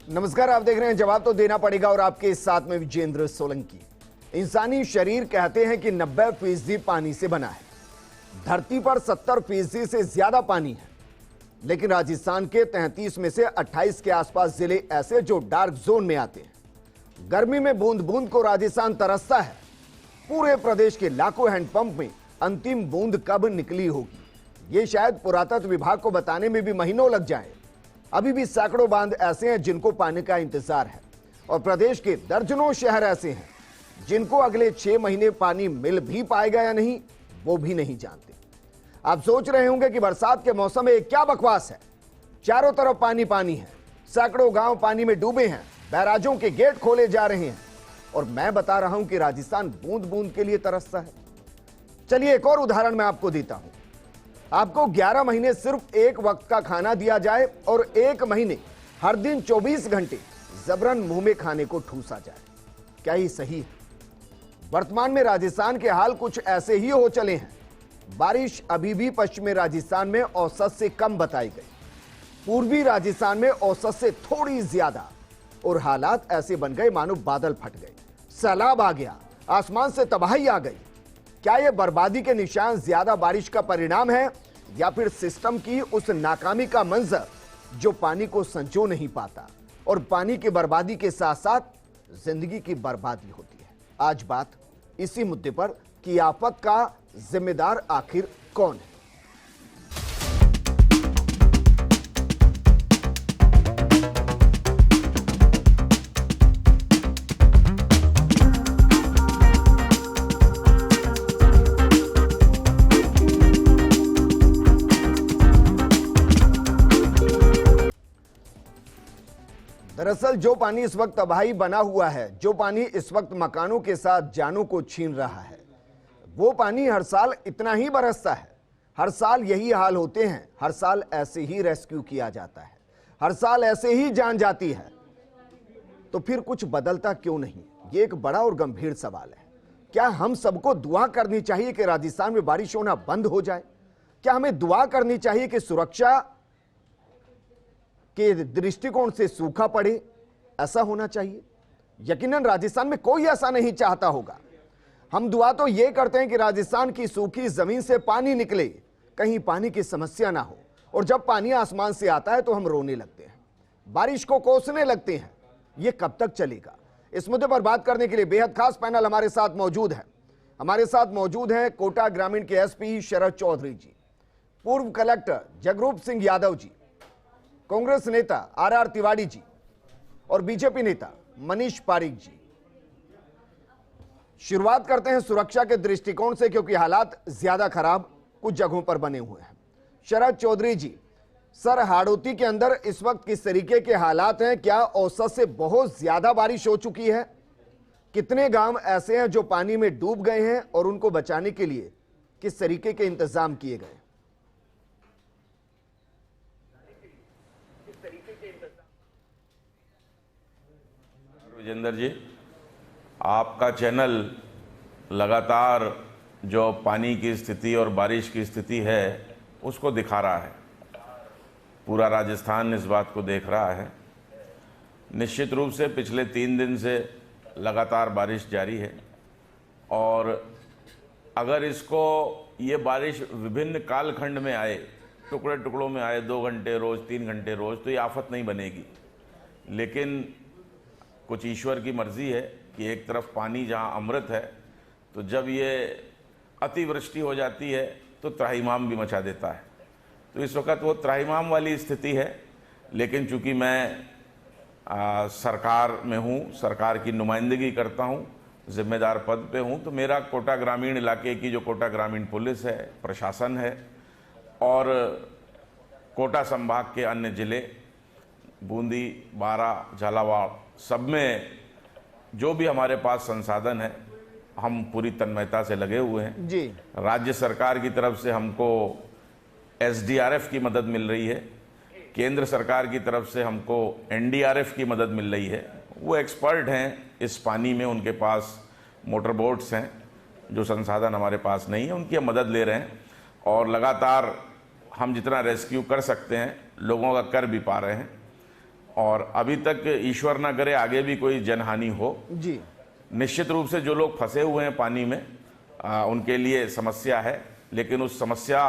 नमस्कार, आप देख रहे हैं जवाब तो देना पड़ेगा और आपके साथ में विजेंद्र सोलंकी। इंसानी शरीर कहते हैं कि 90% पानी से बना है। धरती पर 70% से ज्यादा पानी है, लेकिन राजस्थान के 33 में से 28 के आसपास जिले ऐसे जो डार्क जोन में आते हैं। गर्मी में बूंद बूंद को राजस्थान तरसता है। पूरे प्रदेश के लाखों हैंडपंप में अंतिम बूंद कब निकली होगी, ये शायद पुरातत्व विभाग को बताने में भी महीनों लग जाए। अभी भी सैकड़ों बांध ऐसे हैं जिनको पानी का इंतजार है, और प्रदेश के दर्जनों शहर ऐसे हैं जिनको अगले 6 महीने पानी मिल भी पाएगा या नहीं, वो भी नहीं जानते। आप सोच रहे होंगे कि बरसात के मौसम में क्या बकवास है, चारों तरफ पानी पानी है, सैकड़ों गांव पानी में डूबे हैं, बैराजों के गेट खोले जा रहे हैं, और मैं बता रहा हूं कि राजस्थान बूंद बूंद के लिए तरसता है। चलिए एक और उदाहरण मैं आपको देता हूं। आपको 11 महीने सिर्फ एक वक्त का खाना दिया जाए और 1 महीने हर दिन 24 घंटे जबरन मुंह में खाने को ठूसा जाए, क्या ये सही है? वर्तमान में राजस्थान के हाल कुछ ऐसे ही हो चले हैं। बारिश अभी भी पश्चिमी राजस्थान में औसत से कम बताई गई, पूर्वी राजस्थान में औसत से थोड़ी ज्यादा, और हालात ऐसे बन गए मानो बादल फट गए, सैलाब आ गया, आसमान से तबाही आ गई। क्या यह बर्बादी के निशान ज्यादा बारिश का परिणाम है, या फिर सिस्टम की उस नाकामी का मंजर जो पानी को संजो नहीं पाता और पानी की बर्बादी के साथ साथ जिंदगी की बर्बादी होती है? आज बात इसी मुद्दे पर कि आफत का जिम्मेदार आखिर कौन है। दरअसल जो पानी इस वक्त तबाही बना हुआ है, जो पानी इस वक्त मकानों के साथ जानों को छीन रहा है, वो पानी हर साल इतना ही बरसता है। हर साल यही हाल होते हैं, हर साल ऐसे ही रेस्क्यू किया जाता है, हर साल ऐसे ही जान जाती है। तो फिर कुछ बदलता क्यों नहीं, ये एक बड़ा और गंभीर सवाल है। क्या हम सबको दुआ करनी चाहिए कि राजस्थान में बारिश होना बंद हो जाए? क्या हमें दुआ करनी चाहिए कि सुरक्षा के दृष्टिकोण से सूखा पड़े? ऐसा होना चाहिए। यकीनन राजस्थान में कोई ऐसा नहीं चाहता होगा। हम दुआ तो यह करते हैं कि राजस्थान की सूखी जमीन से पानी निकले, कहीं पानी की समस्या ना हो, और जब पानी आसमान से आता है तो हम रोने लगते हैं, बारिश को कोसने लगते हैं। यह कब तक चलेगा? इस मुद्दे पर बात करने के लिए बेहद खास पैनल हमारे साथ मौजूद है। हमारे साथ मौजूद है कोटा ग्रामीण के एसपी शरद चौधरी जी, पूर्व कलेक्टर जगरूप सिंह यादव जी, कांग्रेस नेता आर तिवारी जी, और बीजेपी नेता मनीष पारीक जी। शुरुआत करते हैं सुरक्षा के दृष्टिकोण से, क्योंकि हालात ज्यादा खराब कुछ जगहों पर बने हुए हैं। शरद चौधरी जी, सर हाड़ौती के अंदर इस वक्त किस तरीके के हालात हैं? क्या औसत से बहुत ज्यादा बारिश हो चुकी है? कितने गांव ऐसे हैं जो पानी में डूब गए हैं, और उनको बचाने के लिए किस तरीके के इंतजाम किए गए? विजेंद्र जी, आपका चैनल लगातार जो पानी की स्थिति और बारिश की स्थिति है उसको दिखा रहा है। पूरा राजस्थान इस बात को देख रहा है। निश्चित रूप से पिछले 3 दिन से लगातार बारिश जारी है, और अगर इसको ये बारिश विभिन्न कालखंड में आए, टुकड़े टुकड़ों में आए, 2 घंटे रोज़, 3 घंटे रोज़, तो ये आफत नहीं बनेगी। लेकिन कुछ ईश्वर की मर्जी है कि एक तरफ पानी जहाँ अमृत है, तो जब ये अतिवृष्टि हो जाती है तो त्राहिमाम भी मचा देता है। तो इस वक्त वो त्राहिमाम वाली स्थिति है। लेकिन चूँकि मैं सरकार में हूँ, सरकार की नुमाइंदगी करता हूँ, जिम्मेदार पद पे हूँ, तो मेरा कोटा ग्रामीण इलाके की जो कोटा ग्रामीण पुलिस है, प्रशासन है, और कोटा संभाग के अन्य ज़िले बूंदी, बारा, झालावाड़, सब में जो भी हमारे पास संसाधन है, हम पूरी तन्मयता से लगे हुए हैं जी। राज्य सरकार की तरफ से हमको एसडीआरएफ की मदद मिल रही है, केंद्र सरकार की तरफ से हमको एनडीआरएफ की मदद मिल रही है। वो एक्सपर्ट हैं इस पानी में, उनके पास मोटर बोट्स हैं, जो संसाधन हमारे पास नहीं है, उनकी हम मदद ले रहे हैं, और लगातार हम जितना रेस्क्यू कर सकते हैं लोगों का कर भी पा रहे हैं। और अभी तक ईश्वर ना करे आगे भी कोई जनहानि हो। जी, निश्चित रूप से जो लोग फंसे हुए हैं पानी में उनके लिए समस्या है, लेकिन उस समस्या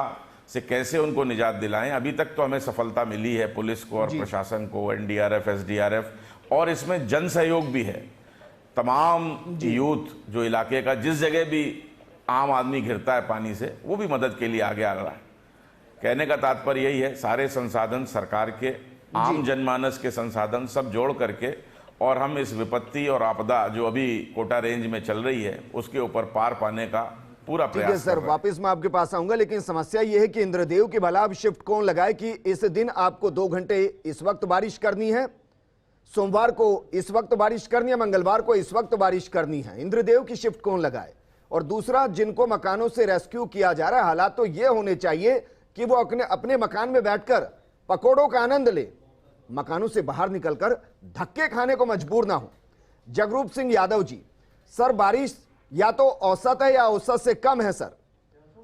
से कैसे उनको निजात दिलाएं, अभी तक तो हमें सफलता मिली है पुलिस को और प्रशासन को, एनडीआरएफ, एसडीआरएफ, और इसमें जन सहयोग भी है। तमाम यूथ जो इलाके का जिस जगह भी आम आदमी घिरता है पानी से, वो भी मदद के लिए आगे आ रहा है। कहने का तात्पर्य यही है, सारे संसाधन सरकार के, आम जनमानस के संसाधन सब जोड़ करके, और हम इस विपत्ति और आपदा जो अभी कोटा रेंज में चल रही है उसके ऊपर पार पाने का पूरा ठीक है प्रयास सर, वापस मैं आपके पास आऊंगा, लेकिन समस्या यह है कि इंद्रदेव की भला अब शिफ्ट कौन लगाए कि इस दिन आपको 2 घंटे इस वक्त बारिश करनी है, सोमवार को इस वक्त बारिश करनी है, मंगलवार को इस वक्त बारिश करनी है। इंद्रदेव की शिफ्ट कौन लगाए? और दूसरा, जिनको मकानों से रेस्क्यू किया जा रहा है, हालात तो ये होने चाहिए कि वो अपने मकान में बैठकर पकौड़ों का आनंद ले, मकानों से बाहर निकलकर धक्के खाने को मजबूर ना हो। जगरूप सिंह यादव जी, सर बारिश या तो औसत है या औसत से कम है सर,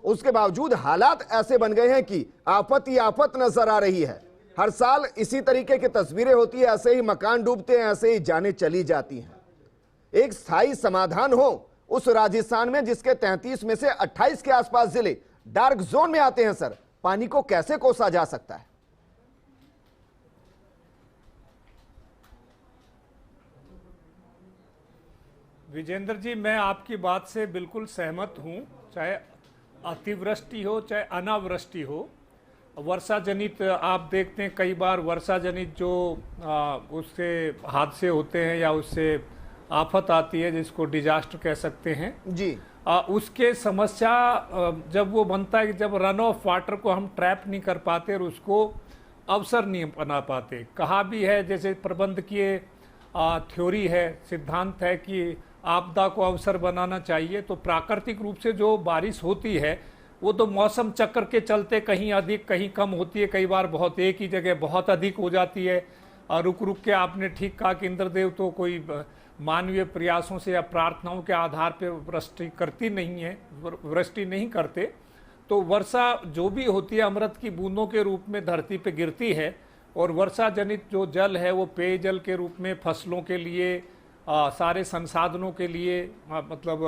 उसके बावजूद हालात ऐसे बन गए हैं कि आफत ही आफत नजर आ रही है। हर साल इसी तरीके की तस्वीरें होती है, ऐसे ही मकान डूबते हैं, ऐसे ही जाने चली जाती हैं। एक स्थायी समाधान हो उस राजस्थान में जिसके 33 में से 28 के आसपास जिले डार्क जोन में आते हैं सर, पानी को कैसे कोसा जा सकता है? विजेंद्र जी, मैं आपकी बात से बिल्कुल सहमत हूं। चाहे अतिवृष्टि हो चाहे अनावृष्टि हो, वर्षा जनित आप देखते हैं कई बार वर्षा जनित जो उससे हादसे होते हैं या उससे आफत आती है जिसको डिजास्टर कह सकते हैं जी, उसके समस्या जब वो बनता है कि जब रन ऑफ वाटर को हम ट्रैप नहीं कर पाते और उसको अवसर नहीं बना पाते। कहा भी है, जैसे प्रबंधकीय थ्योरी है, सिद्धांत है कि आपदा को अवसर बनाना चाहिए। तो प्राकृतिक रूप से जो बारिश होती है वो तो मौसम चक्र के चलते कहीं अधिक कहीं कम होती है, कई बार बहुत एक ही जगह बहुत अधिक हो जाती है। रुक रुक के आपने ठीक कहा कि इंद्रदेव तो कोई मानवीय प्रयासों से या प्रार्थनाओं के आधार पर वृष्टि करती नहीं है, वृष्टि नहीं करते। तो वर्षा जो भी होती है अमृत की बूंदों के रूप में धरती पे गिरती है, और वर्षा जनित जो जल है वो पेयजल के रूप में फसलों के लिए, सारे संसाधनों के लिए, मतलब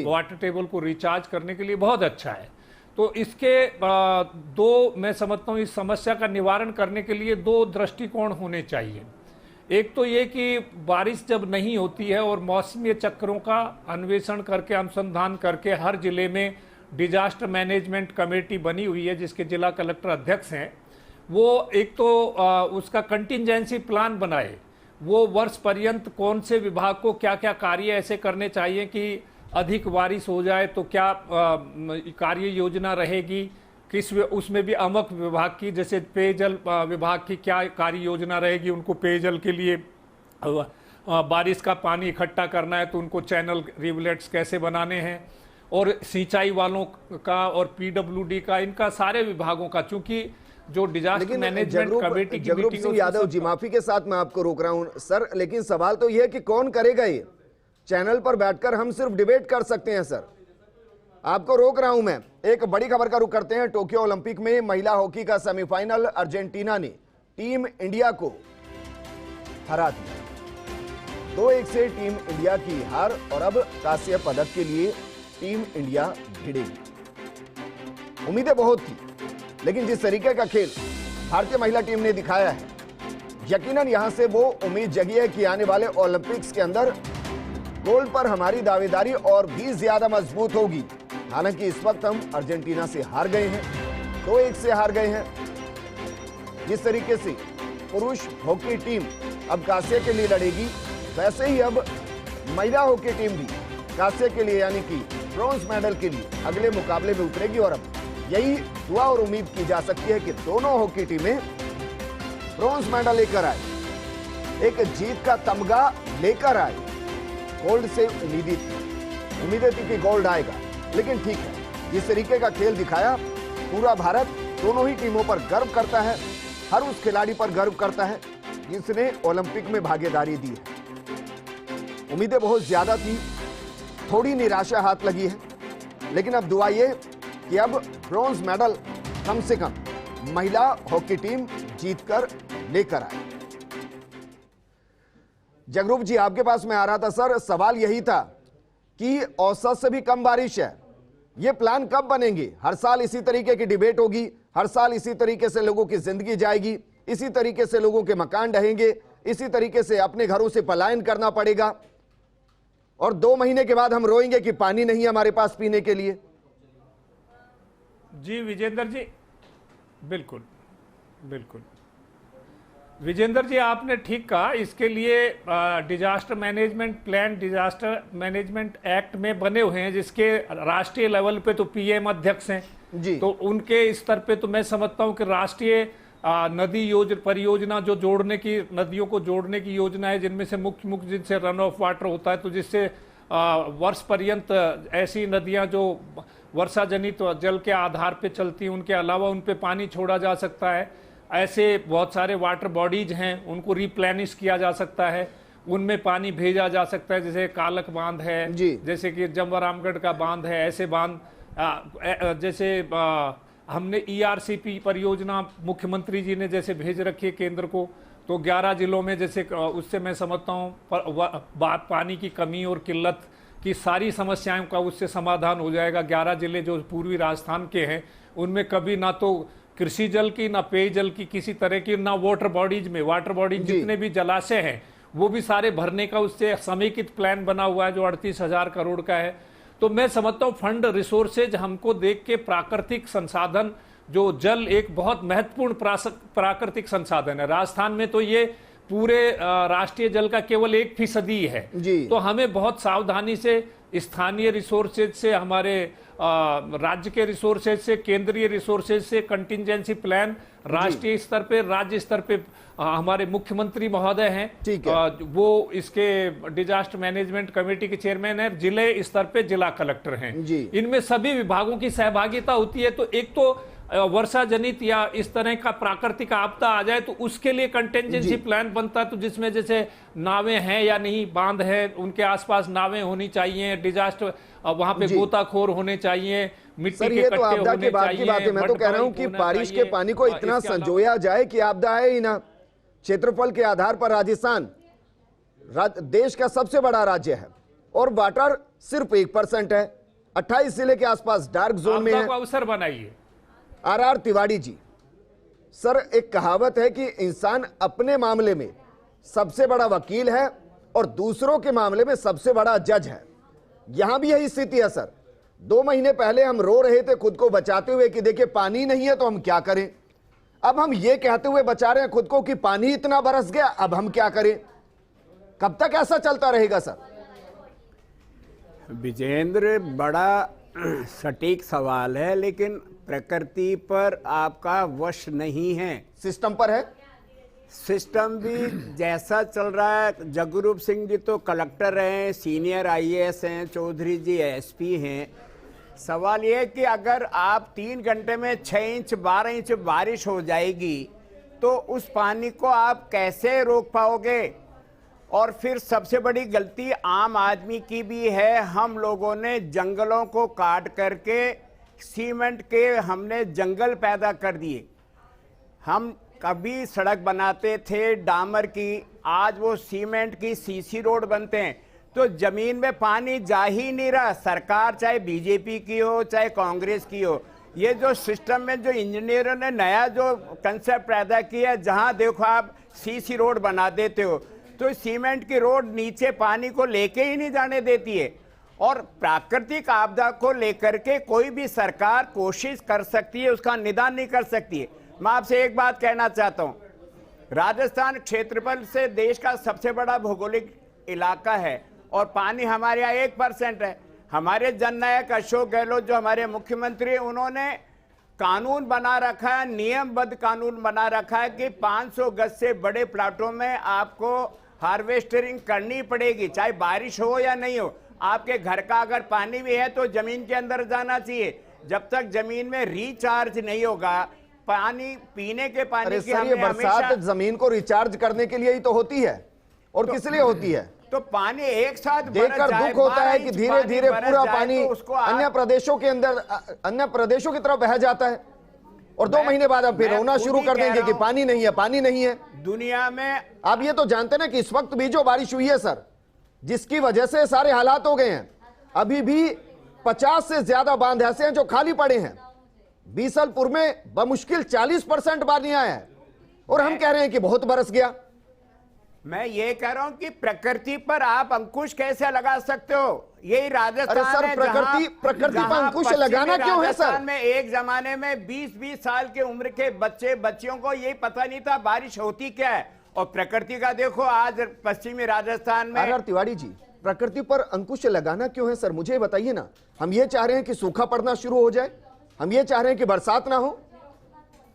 वाटर टेबल को रिचार्ज करने के लिए बहुत अच्छा है। तो इसके दो, मैं समझता हूँ इस समस्या का निवारण करने के लिए 2 दृष्टिकोण होने चाहिए। एक तो ये कि बारिश जब नहीं होती है और मौसमी चक्रों का अन्वेषण करके, अनुसंधान करके हर जिले में डिजास्टर मैनेजमेंट कमेटी बनी हुई है जिसके जिला कलेक्टर अध्यक्ष हैं, वो एक तो उसका कंटिंजेंसी प्लान बनाए, वो वर्ष पर्यंत कौन से विभाग को क्या क्या कार्य ऐसे करने चाहिए कि अधिक बारिश हो जाए तो क्या कार्य योजना रहेगी, किस उसमें भी अमुक विभाग की, जैसे पेयजल विभाग की क्या कार्य योजना रहेगी, उनको पेयजल के लिए बारिश का पानी इकट्ठा करना है तो उनको चैनल रिवलेट्स कैसे बनाने हैं, और सिंचाई वालों का और पीडब्ल्यूडी का, इनका सारे विभागों का, चूंकि जो डिजास्टर मैनेजमेंट कमेटी की जगरूप सिंह यादव जी, माफी के साथ मैं आपको रोक रहा हूं सर, लेकिन सवाल तो यह है कि कौन करेगा ये? चैनल पर बैठकर हम सिर्फ डिबेट कर सकते हैं सर, आपको रोक रहा हूं मैं। एक बड़ी खबर का रुख करते हैं। टोक्यो ओलंपिक में महिला हॉकी का सेमीफाइनल, अर्जेंटीना ने टीम इंडिया को हरा दिया। 2-1 से टीम इंडिया की हार, और अब कांस्य पदक के लिए टीम इंडिया भिड़ेगी। उम्मीदें बहुत थी, लेकिन जिस तरीके का खेल भारतीय महिला टीम ने दिखाया है, यकीनन यहां से वो उम्मीद जगी है कि आने वाले ओलंपिक्स के अंदर गोल्ड पर हमारी दावेदारी और भी ज्यादा मजबूत होगी। हालांकि इस वक्त हम अर्जेंटीना से हार गए हैं, 2-1 से हार गए हैं। जिस तरीके से पुरुष हॉकी टीम अब कांस्य के लिए लड़ेगी, वैसे ही अब महिला हॉकी टीम भी कांस्य के लिए, यानी कि ब्रॉन्ज मेडल के लिए अगले मुकाबले में उतरेगी। और अब यही दुआ और उम्मीद की जा सकती है कि दोनों हॉकी टीमें ब्रॉन्ज मेडल लेकर आए, एक जीत का तमगा लेकर आए। गोल्ड से उम्मीदें थी कि गोल्ड आएगा, लेकिन ठीक है, जिस तरीके का खेल दिखाया, पूरा भारत दोनों ही टीमों पर गर्व करता है, हर उस खिलाड़ी पर गर्व करता है जिसने ओलंपिक में भागीदारी दी है। उम्मीदें बहुत ज्यादा थी, थोड़ी निराशा हाथ लगी है, लेकिन अब दुआ ये कि अब ब्रॉन्ज मेडल कम से कम महिला हॉकी टीम जीतकर लेकर आए। जगरूप जी, आपके पास मैं आ रहा था सर, सवाल यही था कि औसत से भी कम बारिश है, ये प्लान कब बनेंगे? हर साल इसी तरीके की डिबेट होगी, हर साल इसी तरीके से लोगों की जिंदगी जाएगी, इसी तरीके से लोगों के मकान ढहेंगे, इसी तरीके से अपने घरों से पलायन करना पड़ेगा, और 2 महीने के बाद हम रोएंगे कि पानी नहीं है हमारे पास पीने के लिए। जी विजेंद्र जी, बिल्कुल बिल्कुल विजेंद्र जी, आपने ठीक कहा। इसके लिए disaster management plan, disaster management act में बने हुए हैं, जिसके राष्ट्रीय लेवल पे तो पीएम अध्यक्ष हैं जी। तो उनके स्तर पे तो मैं समझता हूं कि राष्ट्रीय नदी परियोजना जो जोड़ने की, नदियों को जोड़ने की योजना है, जिनमें से मुख्य जिनसे रन ऑफ वाटर होता है, तो जिससे वर्ष पर्यंत ऐसी नदियां जो वर्षा जनित जल के आधार पे चलती हैं, उनके अलावा उन पे पानी छोड़ा जा सकता है। ऐसे बहुत सारे वाटर बॉडीज हैं, उनको रिप्लेनिश किया जा सकता है, उनमें पानी भेजा जा सकता है, जैसे कालक बांध है, जैसे कि जमरामगढ़ का बांध है, ऐसे बांध जैसे हमने ERCP परियोजना मुख्यमंत्री जी ने जैसे भेज रखी है केंद्र को, तो 11 जिलों में, जैसे उससे मैं समझता हूँ पानी की कमी और किल्लत की सारी समस्याओं का उससे समाधान हो जाएगा। 11 जिले जो पूर्वी राजस्थान के हैं, उनमें कभी ना तो कृषि जल की, ना पेयजल की किसी तरह की, ना वाटर बॉडीज में, वाटर बॉडीज जितने भी जलाशय हैं वो भी सारे भरने का उससे समेकित प्लान बना हुआ है जो 38,000 करोड़ का है। तो मैं समझता हूँ फंड रिसोर्सेज हमको देख के, प्राकृतिक संसाधन, जो जल एक बहुत महत्वपूर्ण प्राकृतिक संसाधन है, राजस्थान में तो ये पूरे राष्ट्रीय जल का केवल 1% है जी। तो हमें बहुत सावधानी से स्थानीय रिसोर्सेज से, हमारे राज्य के रिसोर्सेज से, केंद्रीय रिसोर्सेज से कंटिंजेंसी प्लान राष्ट्रीय स्तर पे, राज्य स्तर पे हमारे मुख्यमंत्री महोदय हैं, वो इसके डिजास्टर मैनेजमेंट कमेटी के चेयरमैन है, जिले स्तर पे जिला कलेक्टर हैं, इनमें सभी विभागों की सहभागिता होती है। तो एक तो वर्षा जनित या इस तरह का प्राकृतिक आपदा आ जाए तो उसके लिए कंटेंजेंसी प्लान बनता है, तो जिसमें जैसे नावें हैं या नहीं, बांध है, उनके आसपास नावें होनी चाहिए, डिजास्टर वहां पे गोताखोर होने चाहिए, मिट्टी के कट्टे होने चाहिए। की बात है, मैं तो कह रहा हूं कि बारिश के पानी को इतना संजोया जाए कि आपदा है ही ना। क्षेत्रफल के आधार पर राजस्थान देश का सबसे बड़ा राज्य है और वाटर सिर्फ 1% है, 28 जिले के आसपास डार्क जोन में है। अवसर बनाइए। RR तिवारी जी, सर एक कहावत है कि इंसान अपने मामले में सबसे बड़ा वकील है और दूसरों के मामले में सबसे बड़ा जज है। यहां भी यही स्थिति है सर। 2 महीने पहले हम रो रहे थे खुद को बचाते हुए कि देखिए पानी नहीं है तो हम क्या करें। अब हम ये कहते हुए बचा रहे हैं खुद को कि पानी इतना बरस गया, अब हम क्या करें। कब तक ऐसा चलता रहेगा सर? विजेंद्र, बड़ा सटीक सवाल है, लेकिन प्रकृति पर आपका वश नहीं है, सिस्टम पर है। सिस्टम भी जैसा चल रहा है। जगरूप सिंह जी तो कलेक्टर हैं, सीनियर IAS हैं, चौधरी जी SP हैं। सवाल ये है कि अगर आप 3 घंटे में 6 इंच 12 इंच बारिश हो जाएगी तो उस पानी को आप कैसे रोक पाओगे। और फिर सबसे बड़ी गलती आम आदमी की भी है। हम लोगों ने जंगलों को काट करके सीमेंट के हमने जंगल पैदा कर दिए। हम कभी सड़क बनाते थे डामर की, आज वो सीमेंट की CC रोड बनते हैं, तो जमीन में पानी जा ही नहीं रहा। सरकार चाहे BJP की हो चाहे कांग्रेस की हो, ये जो सिस्टम में जो इंजीनियरों ने नया जो कंसेप्ट पैदा किया, जहां देखो आप CC रोड बना देते हो तो सीमेंट की रोड नीचे पानी को लेके ही नहीं जाने देती है। और प्राकृतिक आपदा को लेकर के कोई भी सरकार कोशिश कर सकती है, उसका निदान नहीं कर सकती है। मैं आपसे एक बात कहना चाहता हूं, राजस्थान क्षेत्रफल से देश का सबसे बड़ा भौगोलिक इलाका है और पानी हमारे यहाँ 1% है। हमारे जननायक अशोक गहलोत जो हमारे मुख्यमंत्री हैं, उन्होंने कानून बना रखा है, नियमबद्ध कानून बना रखा है कि 500 गज से बड़े प्लाटों में आपको हार्वेस्टरिंग करनी पड़ेगी, चाहे बारिश हो या नहीं हो। आपके घर का अगर पानी भी है तो जमीन के अंदर जाना चाहिए। जब तक जमीन में रिचार्ज नहीं होगा, पानी पीने के पानी की ये बरसात जमीन को रिचार्ज करने के लिए ही तो होती है, और तो, किस लिए होती है? तो पानी एक साथ देखकर दुख होता है कि धीरे धीरे पूरा पानी अन्य प्रदेशों के अंदर, अन्य प्रदेशों की तरफ बह जाता है। और 2 महीने बाद अब फिर मैं रोना खुद शुरू ही कर कह देंगे रहा कि हूं, पानी नहीं है, पानी नहीं है। दुनिया में आप ये तो जानते हैं ना कि इस वक्त भी जो बारिश हुई है सर, जिसकी वजह से सारे हालात हो गए हैं, अभी भी 50 से ज्यादा बांध ऐसे हैं जो खाली पड़े हैं। बीसलपुर में बमुश्किल 40% पानी आया है और हम कह रहे हैं कि बहुत बरस गया। मैं ये कह रहा हूं कि प्रकृति पर आप अंकुश कैसे लगा सकते हो? यही राजस्थान अरे सर, है प्रकृति पर जहां अंकुश पश्चिमी लगाना क्यों है सर? राजस्थान में एक जमाने में 20-20 साल के उम्र के बच्चियों को यही पता नहीं था बारिश होती क्या है, और प्रकृति का देखो आज पश्चिमी राजस्थान में। आर तिवारी जी, प्रकृति पर अंकुश लगाना क्यों है सर, मुझे बताइए ना। हम ये चाह रहे हैं कि सूखा पड़ना शुरू हो जाए, हम ये चाह रहे हैं कि बरसात ना हो।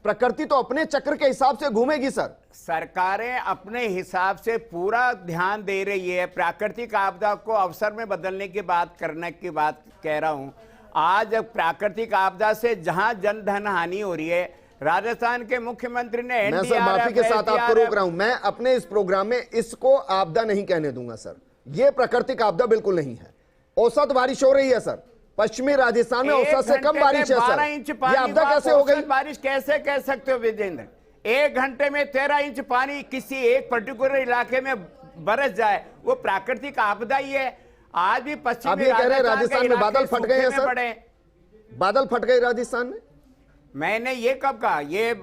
प्रकृति तो अपने चक्र के हिसाब से घूमेगी सर। सरकारें अपने हिसाब से पूरा ध्यान दे रही है। प्राकृतिक आपदा को अवसर में बदलने की बात करने की बात कह रहा हूं। आज प्राकृतिक आपदा से जहां जन धन हानि हो रही है, राजस्थान के मुख्यमंत्री ने मैं सर माफी के साथ आपको रोक रहा हूं। मैं अपने इस प्रोग्राम में इसको आपदा नहीं कहने दूंगा सर। यह प्राकृतिक आपदा बिल्कुल नहीं है। औसत बारिश हो रही है सर, पश्चिमी राजस्थान में औसत से कम बारिश है सर। 12 इंच ये पानी आपदा कैसे हो गई? बारिश कैसे कह सकते हो विजेंद्र? 1 घंटे में 13 इंच पानी किसी एक पर्टिकुलर इलाके में बरस जाए, वो प्राकृतिक आपदा ही है। आज भी आप ये कह रहे हैं राजस्थान में बादल फट गए हैं सर? बादल फट गए राजस्थान में? मैंने ये कब कहा? ये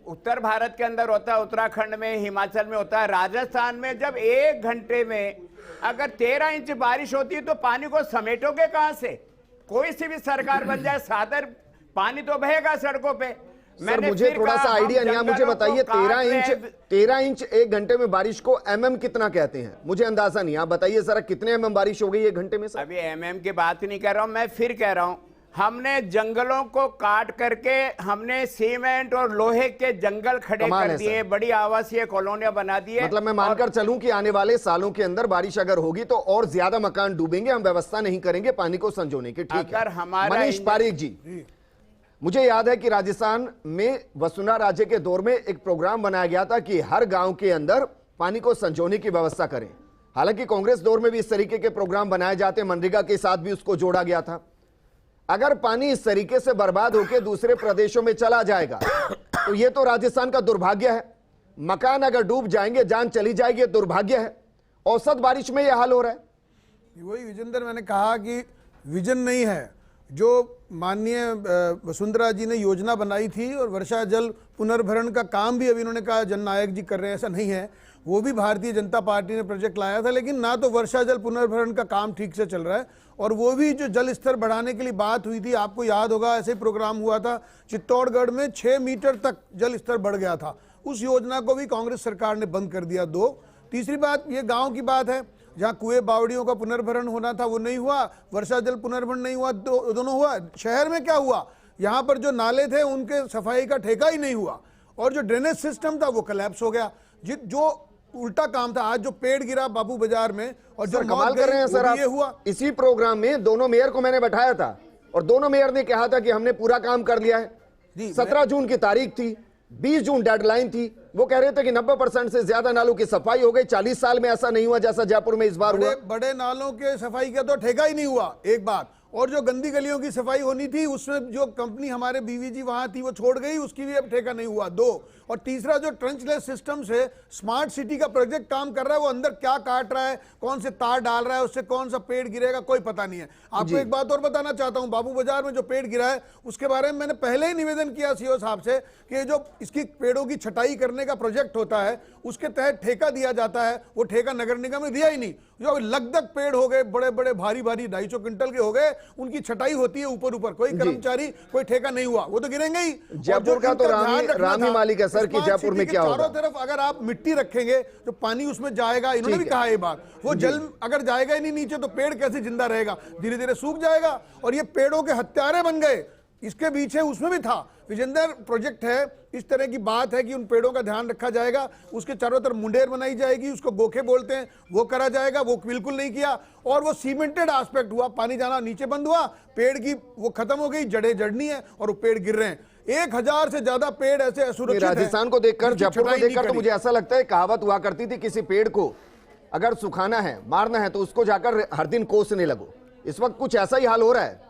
उत्तर भारत के अंदर होता है, उत्तराखंड में, हिमाचल में होता है। राजस्थान में जब 1 घंटे में अगर 13 इंच बारिश होती है तो पानी को समेटोगे कहां से? कोई सी भी सरकार बन जाए, सादर पानी तो बहेगा सड़कों पे। सर मुझे थोड़ा सा आइडिया नहीं है, मुझे बताइए 13 इंच 1 घंटे में बारिश को एमएम कितना कहते हैं? मुझे अंदाजा नहीं, आप बताइए सर कितने एमएम बारिश हो गई 1 घंटे में सर? अभी एमएम की बात नहीं कर रहा हूं, मैं फिर कह रहा हूं, हमने जंगलों को काट करके हमने सीमेंट और लोहे के जंगल खड़े कर दिए, बड़ी आवासीय कॉलोनियां बना दी है। मतलब मैं मानकर चलूं कि आने वाले सालों के अंदर बारिश अगर होगी तो और ज्यादा मकान डूबेंगे, हम व्यवस्था नहीं करेंगे पानी को संजोने की। ठीक है मनीष पारीक जी, मुझे याद है कि राजस्थान में वसुंधरा राजे के दौर में एक प्रोग्राम बनाया गया था कि हर गांव के अंदर पानी को संजोने की व्यवस्था करें। हालांकि कांग्रेस दौर में भी इस तरीके के प्रोग्राम बनाए जाते, मनरेगा के साथ भी उसको जोड़ा गया था। अगर पानी इस तरीके से बर्बाद होकर दूसरे प्रदेशों में चला जाएगा तो यह तो राजस्थान का दुर्भाग्य है। मकान अगर डूब जाएंगे, जान चली जाएगी, दुर्भाग्य है। औसत बारिश में यह हाल हो रहा है। वही विजेंद्र, मैंने कहा कि विजन नहीं है। जो माननीय वसुंधरा जी ने योजना बनाई थी और वर्षा जल पुनर्भरण का काम भी अभी उन्होंने कहा जननायक जी कर रहे हैं, ऐसा नहीं है। वो भी भारतीय जनता पार्टी ने प्रोजेक्ट लाया था, लेकिन ना तो वर्षा जल पुनर्भरण का काम ठीक से चल रहा है, और वो भी जो जल स्तर बढ़ाने के लिए बात हुई थी, आपको याद होगा ऐसे ही प्रोग्राम हुआ था चित्तौड़गढ़ में 6 मीटर तक जल स्तर बढ़ गया था। उस योजना को भी कांग्रेस सरकार ने बंद कर दिया। 2 तीसरी बात, ये गाँव की बात है, जहाँ कुएं बावड़ियों का पुनर्भरण होना था वो नहीं हुआ, वर्षा जल पुनर्भरण नहीं हुआ, दोनों हुआ। शहर में क्या हुआ, यहाँ पर जो नाले थे उनके सफाई का ठेका ही नहीं हुआ, और जो ड्रेनेज सिस्टम था वो कोलैप्स हो गया। जो उल्टा काम था, आज जो पेड़ गिरा बाबू बाजार में और जो कमाल कर रहे हैं सर आप। ये हुआ इसी प्रोग्राम में दोनों मेयर को मैंने बैठाया था और दोनों मेयर ने कहा था कि हमने पूरा काम कर लिया है। 17 जून की तारीख थी, 20 जून डेडलाइन थी। वो कह रहे थे कि 90% से ज्यादा नालों की सफाई हो गई। 40 साल में ऐसा नहीं हुआ जैसा जयपुर में इस बार हुआ। बड़े नालों के सफाई का तो ठेका ही नहीं हुआ, एक बात। और जो गंदी गलियों की सफाई होनी थी, उसमें जो कंपनी हमारे बीवीजी वहां थी वो छोड़ गई, उसकी भी अब ठेका नहीं हुआ। 2 और तीसरा, जो ट्रंचलेस सिस्टम से स्मार्ट सिटी का प्रोजेक्ट काम कर रहा है, वो अंदर क्या काट रहा है, कौन से तार डाल रहा है, उससे कौन सा पेड़ गिरेगा, कोई पता नहीं है। आपको एक बात और बताना चाहता हूं, बाबू बाजार में जो पेड़ गिरा है उसके बारे में मैंने पहले ही निवेदन किया सीओ साहब से कि जो इसकी पेड़ों की छटाई करने का प्रोजेक्ट होता है उसके तहत ठेका दिया जाता है, वो ठेका नगर निगम ने दिया ही नहीं। जो लगभग पेड़ हो गए, बड़े बड़े भारी भारी 250 क्विंटल के हो गए, उनकी छटाई होती है ऊपर ऊपर, कोई कर्मचारी कोई ठेका नहीं हुआ, वो तो गिरेंगे ही। जयपुर का तो राम ही मालिक है सर कि जयपुर में क्या होगा। चारों तरफ अगर आप मिट्टी रखेंगे तो पानी उसमें जाएगा, इन्होंने भी कहा ये बात। वो जल अगर जाएगा ही नहीं नीचे तो पेड़ कैसे जिंदा रहेगा, धीरे धीरे सूख जाएगा। और ये पेड़ों के हत्यारे बन गए, इसके पीछे उसमें भी था विजेंद्र प्रोजेक्ट है। इस तरह की बात है कि उन पेड़ों का ध्यान रखा जाएगा, उसके चारों तरफ मुंडेर बनाई जाएगी, उसको गोखे बोलते हैं, वो करा जाएगा, वो बिल्कुल नहीं किया। और वो सीमेंटेड एस्पेक्ट हुआ, पानी जाना नीचे बंद हुआ, पेड़ की वो खत्म हो गई, जड़ें जड़नी है और वो पेड़ गिर रहे हैं। 1000 से ज्यादा पेड़ ऐसे असुरक्षित हैं। राजस्थान को देखकर, जयपुर को देखकर तो मुझे ऐसा लगता है, कहावत हुआ करती थी, किसी पेड़ को अगर सुखाना है, मारना है तो उसको जाकर हर दिन कोसने लगो। इस वक्त कुछ ऐसा ही हाल हो रहा है।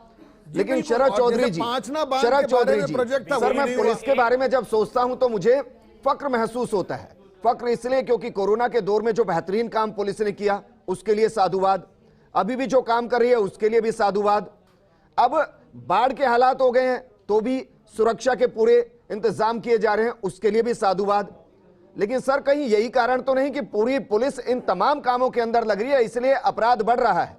लेकिन बिल्कुल। शरद और चौधरी जैसे जी, पांचना बांध शरद के बारे चौधरी में जी, प्रोजेक्ट था, सर वो मैं नहीं पुलिस हुआ। के बारे में जब सोचता हूं तो मुझे फक्र महसूस होता है। फक्र इसलिए क्योंकि कोरोना के दौर में जो बेहतरीन काम पुलिस ने किया उसके लिए साधुवाद, अभी भी जो काम कर रही है उसके लिए भी साधुवाद। अब बाढ़ के हालात हो गए हैं तो भी सुरक्षा के पूरे इंतजाम किए जा रहे हैं, उसके लिए भी साधुवाद। लेकिन सर कहीं यही कारण तो नहीं कि पूरी पुलिस इन तमाम कामों के अंदर लग रही है इसलिए अपराध बढ़ रहा है?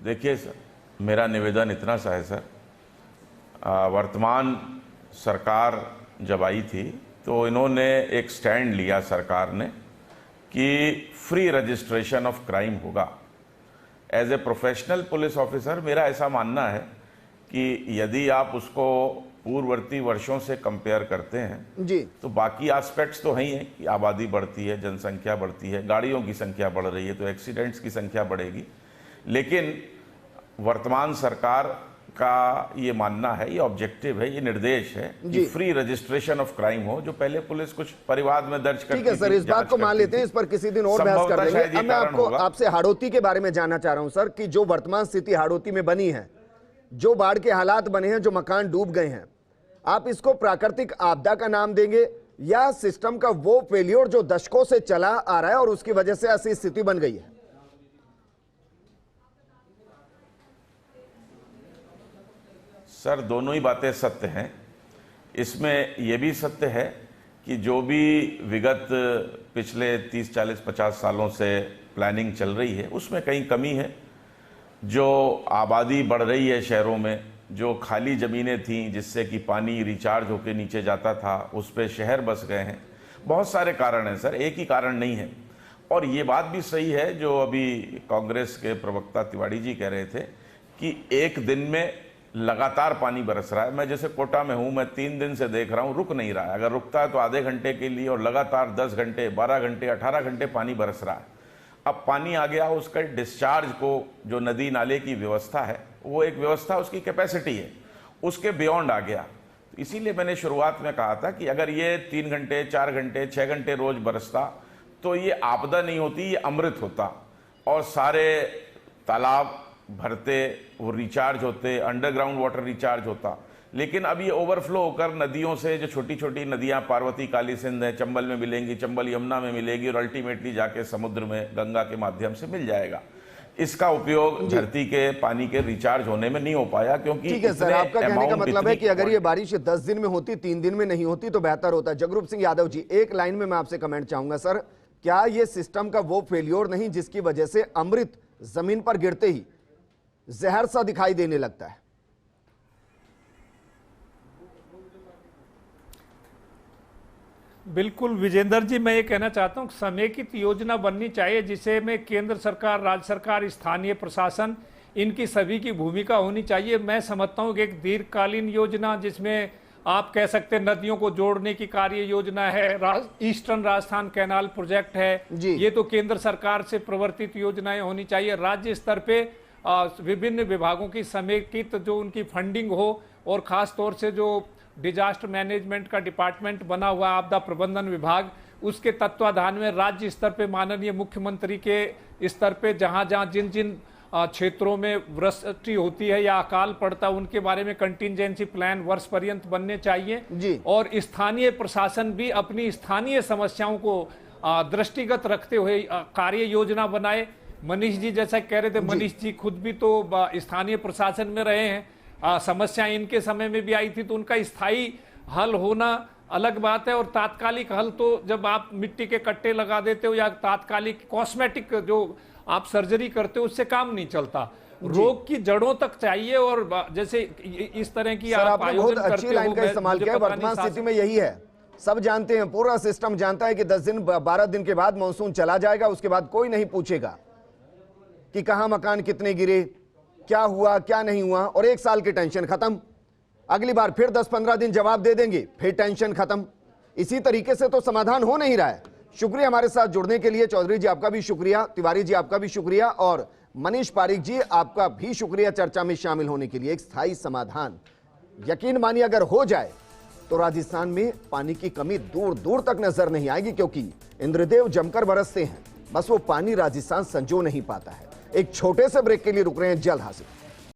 देखिए सर, मेरा निवेदन इतना सा है सर, वर्तमान सरकार जब आई थी तो इन्होंने एक स्टैंड लिया सरकार ने कि फ्री रजिस्ट्रेशन ऑफ क्राइम होगा। As a professional police officer मेरा ऐसा मानना है कि यदि आप उसको पूर्ववर्ती वर्षों से कंपेयर करते हैं जी, तो बाकी एस्पेक्ट्स तो हैं ही हैं कि आबादी बढ़ती है, जनसंख्या बढ़ती है, गाड़ियों की संख्या बढ़ रही है तो एक्सीडेंट्स की संख्या बढ़ेगी। लेकिन वर्तमान सरकार का ये मानना है, ये ऑब्जेक्टिव है, ये निर्देश है कि फ्री रजिस्ट्रेशन ऑफ क्राइम हो। जो पहले पुलिस कुछ परिवाद में दर्ज करती थी, ठीक है सर, इस बात को मान लेते हैं, इस पर किसी दिन और बहस कर लेंगे। अब मैं आपको आपसे हाड़ौती के बारे में जानना चाह रहा हूं सर कि जो वर्तमान स्थिति हाड़ौती में बनी है, जो बाढ़ के हालात बने हैं, जो मकान डूब गए हैं, आप इसको प्राकृतिक आपदा का नाम देंगे या सिस्टम का वो फेलियर जो दशकों से चला आ रहा है और उसकी वजह से ऐसी स्थिति बन गई है? सर दोनों ही बातें सत्य हैं। इसमें यह भी सत्य है कि जो भी विगत पिछले 30, 40, 50 सालों से प्लानिंग चल रही है उसमें कहीं कमी है। जो आबादी बढ़ रही है शहरों में, जो खाली ज़मीनें थीं जिससे कि पानी रिचार्ज होकर नीचे जाता था, उस पर शहर बस गए हैं। बहुत सारे कारण हैं सर, एक ही कारण नहीं है। और ये बात भी सही है जो अभी कांग्रेस के प्रवक्ता तिवारी जी कह रहे थे कि एक दिन में लगातार पानी बरस रहा है। मैं जैसे कोटा में हूँ, मैं 3 दिन से देख रहा हूँ, रुक नहीं रहा है। अगर रुकता है तो आधे घंटे के लिए, और लगातार 10 घंटे, 12 घंटे, 18 घंटे पानी बरस रहा है। अब पानी आ गया, उसका डिस्चार्ज को जो नदी नाले की व्यवस्था है वो एक व्यवस्था, उसकी कैपेसिटी है, उसके बियॉन्ड आ गया। तो इसीलिए मैंने शुरुआत में कहा था कि अगर ये 3 घंटे, 4 घंटे, 6 घंटे रोज बरसता तो ये आपदा नहीं होती, ये अमृत होता और सारे तालाब भरते, वो रिचार्ज होते, अंडरग्राउंड वाटर रिचार्ज होता। लेकिन अब ये ओवरफ्लो होकर नदियों से, जो छोटी छोटी नदियां पार्वती, काली सिंध है, चंबल में मिलेंगी, चंबल यमुना में मिलेगी और अल्टीमेटली जाके समुद्र में गंगा के माध्यम से मिल जाएगा। इसका उपयोग धरती के पानी के रिचार्ज होने में नहीं हो पाया क्योंकि ठीक है सर, आपका कहने का मतलब है कि अगर ये बारिश 10 दिन में होती, 3 दिन में नहीं होती तो बेहतर होता। जगरूप सिंह यादव जी, एक लाइन में मैं आपसे कमेंट चाहूंगा सर, क्या ये सिस्टम का वो फेल्योर नहीं जिसकी वजह से अमृत जमीन पर गिरते ही जहर सा दिखाई देने लगता है? बिल्कुल विजेंद्र जी, मैं ये कहना चाहता हूँ समेकित योजना बननी चाहिए जिसे में केंद्र सरकार, राज्य सरकार, स्थानीय प्रशासन, इनकी सभी की भूमिका होनी चाहिए। मैं समझता हूँ कि एक दीर्घकालीन योजना जिसमें आप कह सकते हैं नदियों को जोड़ने की कार्य योजना है, ईस्टर्न राजस्थान कैनाल प्रोजेक्ट है, ये तो केंद्र सरकार से प्रवर्तित योजनाएं होनी चाहिए। राज्य स्तर पे विभिन्न विभागों की समेकित जो उनकी फंडिंग हो और खास तौर से जो डिजास्टर मैनेजमेंट का डिपार्टमेंट बना हुआ आपदा प्रबंधन विभाग, उसके तत्वाधान में राज्य स्तर पे माननीय मुख्यमंत्री के स्तर पे जहां जहां जिन जिन क्षेत्रों में वृष्टि होती है या अकाल पड़ता है उनके बारे में कंटिजेंसी प्लान वर्ष पर्यंत बनने चाहिए जी। और स्थानीय प्रशासन भी अपनी स्थानीय समस्याओं को दृष्टिगत रखते हुए कार्य योजना बनाए। मनीष जी जैसा कह रहे थे, मनीष जी खुद भी तो स्थानीय प्रशासन में रहे हैं, समस्या इनके समय में भी आई थी, तो उनका स्थायी हल होना अलग बात है और तात्कालिक हल तो जब आप मिट्टी के कट्टे लगा देते हो या तात्कालिक कॉस्मेटिक जो आप सर्जरी करते हो उससे काम नहीं चलता। रोग की जड़ों तक चाहिए और जैसे इस तरह की आप बहुत अच्छी लाइन का इस्तेमाल किया। वर्तमान स्थिति में यही है, सब जानते हैं, पूरा सिस्टम जानता है कि 10 दिन 12 दिन के बाद मानसून चला जाएगा, उसके बाद कोई नहीं पूछेगा कि कहां मकान कितने गिरे, क्या हुआ क्या नहीं हुआ, और 1 साल की टेंशन खत्म। अगली बार फिर 10-15 दिन जवाब दे देंगे, फिर टेंशन खत्म। इसी तरीके से तो समाधान हो नहीं रहा है। शुक्रिया हमारे साथ जुड़ने के लिए। चौधरी जी आपका भी शुक्रिया, तिवारी जी आपका भी शुक्रिया और मनीष पारीक जी आपका भी शुक्रिया चर्चा में शामिल होने के लिए। एक स्थायी समाधान यकीन मानिए अगर हो जाए तो राजस्थान में पानी की कमी दूर दूर तक नजर नहीं आएगी, क्योंकि इंद्रदेव जमकर बरसते हैं। बस वो पानी राजस्थान संजो नहीं पाता है। एक छोटे से ब्रेक के लिए रुक रहे हैं, जल्द हाजिर।